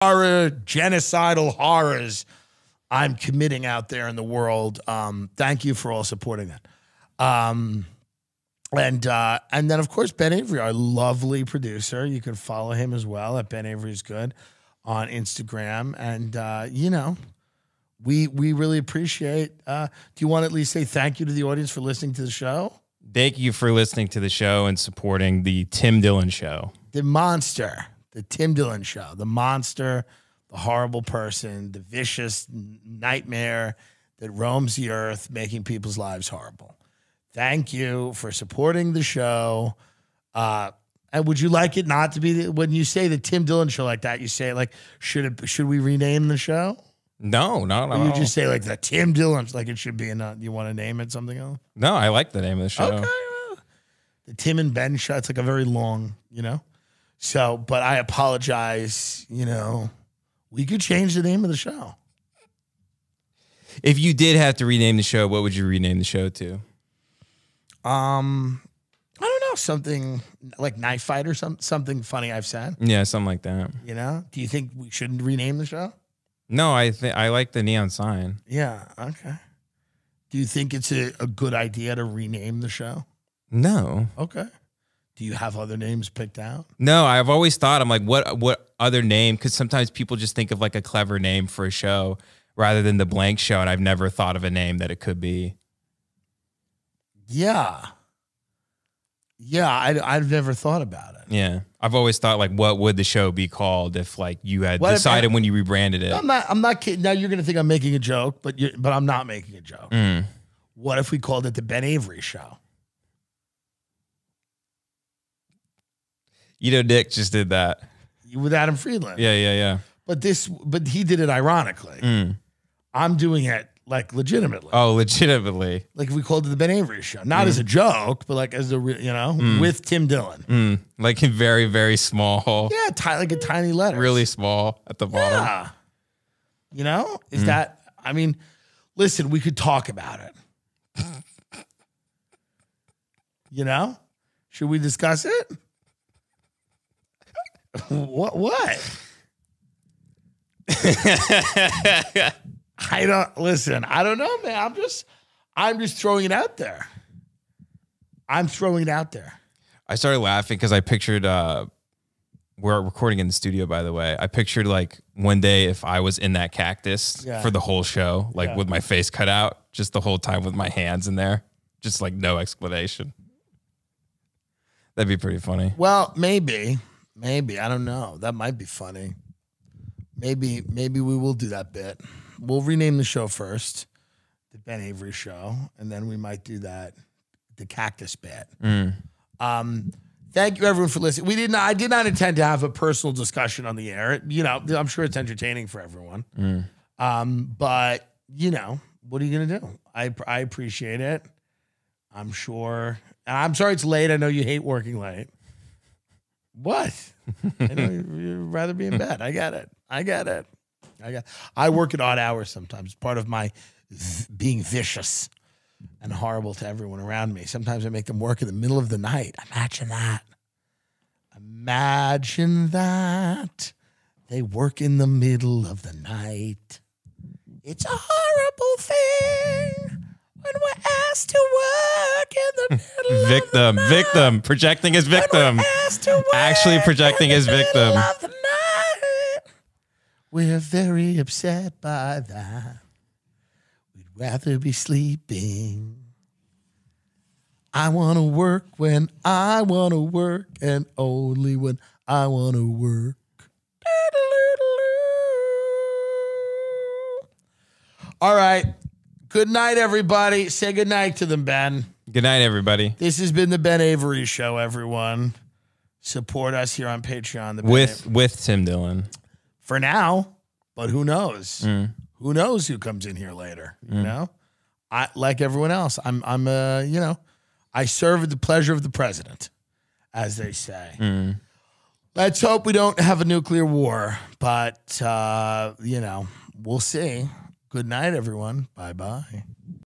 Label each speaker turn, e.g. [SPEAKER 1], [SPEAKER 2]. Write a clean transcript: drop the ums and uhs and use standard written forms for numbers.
[SPEAKER 1] horror, genocidal horrors I'm committing out there in the world. Thank you for all supporting that. And then, of course, Ben Avery, our lovely producer. You can follow him as well at Ben Avery's Good on Instagram. And, you know, we really appreciate. Do you want to at least say thank you to the audience for listening to the show?
[SPEAKER 2] Thank you for listening to the show and supporting the Tim Dillon Show.
[SPEAKER 1] The monster, the Tim Dillon Show, the monster, the horrible person, the vicious nightmare that roams the earth, making people's lives horrible. Thank you for supporting the show. And would you like it not to be, when you say the Tim Dillon Show like that, you say like, should we rename the show?
[SPEAKER 2] No.
[SPEAKER 1] Or you just say like the Tim Dillon, like it should be you want to name it something else?
[SPEAKER 2] No, I like the name of the show.
[SPEAKER 1] Okay. The Tim and Ben Show, it's like a very long, you know? So, but I apologize, you know, we could change the name of the show.
[SPEAKER 2] If you did have to rename the show, what would you rename the show to?
[SPEAKER 1] I don't know, something like Knife Fight or something funny I've said.
[SPEAKER 2] Yeah, something like that.
[SPEAKER 1] You know? Do you think we shouldn't rename the show?
[SPEAKER 2] No, I like the neon sign.
[SPEAKER 1] Yeah, okay. Do you think it's a good idea to rename the show?
[SPEAKER 2] No.
[SPEAKER 1] Okay. Do you have other names picked out?
[SPEAKER 2] No, I've always thought, I'm like, what other name? Because sometimes people just think of like a clever name for a show rather than the blank show, and I've never thought of a name that it could be.
[SPEAKER 1] Yeah. Yeah, I've never thought about it.
[SPEAKER 2] Yeah. I've always thought, like, what would the show be called if, like, you had decided when you rebranded it?
[SPEAKER 1] I'm not kidding. Now you're going to think I'm making a joke, but I'm not making a joke.
[SPEAKER 2] Mm.
[SPEAKER 1] What if we called it the Ben Avery Show?
[SPEAKER 2] You know, Nick just did that.
[SPEAKER 1] With Adam Friedland.
[SPEAKER 2] Yeah.
[SPEAKER 1] But he did it ironically.
[SPEAKER 2] Mm.
[SPEAKER 1] I'm doing it like legitimately.
[SPEAKER 2] Oh, legitimately.
[SPEAKER 1] Like if we called it the Ben Avery Show. Not as a joke, but like as a, you know, with Tim Dillon.
[SPEAKER 2] Like in very, very small.
[SPEAKER 1] Yeah, like a tiny letter.
[SPEAKER 2] Really small at the bottom.
[SPEAKER 1] Yeah. You know? Is that, I mean, listen, we could talk about it. You know? Should we discuss it? What? I don't know, man. I'm just throwing it out there. I'm throwing it out there.
[SPEAKER 2] I started laughing because I pictured, we're recording in the studio, by the way. I pictured like one day if I was in that cactus for the whole show, like with my face cut out, just the whole time with my hands in there, just like no explanation. That'd be pretty funny.
[SPEAKER 1] Well, maybe, I don't know. That might be funny. Maybe we will do that bit. We'll rename the show first, the Ben Avery Show, and then we might do the cactus bit. Thank you, everyone, for listening. I did not intend to have a personal discussion on the air. You know, I'm sure it's entertaining for everyone. But you know, what are you gonna do? I appreciate it. I'm sure. And I'm sorry it's late. I know you hate working late. What? I know you'd rather be in bed. I get it. I work at odd hours sometimes. It's part of my being vicious and horrible to everyone around me. Sometimes I make them work in the middle of the night. Imagine that. Imagine that. They work in the middle of the night. It's a horrible thing when we're asked to work in the middle of the night.
[SPEAKER 2] Victim. Projecting his victim. Actually projecting his victim.
[SPEAKER 1] We're very upset by that. We'd rather be sleeping. I want to work when I want to work and only when I want to work. All right. Good night, everybody. Say good night to them, Ben.
[SPEAKER 2] Good night, everybody.
[SPEAKER 1] This has been the Ben Avery Show, everyone. Support us here on Patreon.
[SPEAKER 2] With Tim Dillon.
[SPEAKER 1] For now, but who knows? Who knows who comes in here later? You know, like everyone else, you know, I serve at the pleasure of the president, as they say. Let's hope we don't have a nuclear war, but you know, we'll see. Good night, everyone. Bye-bye.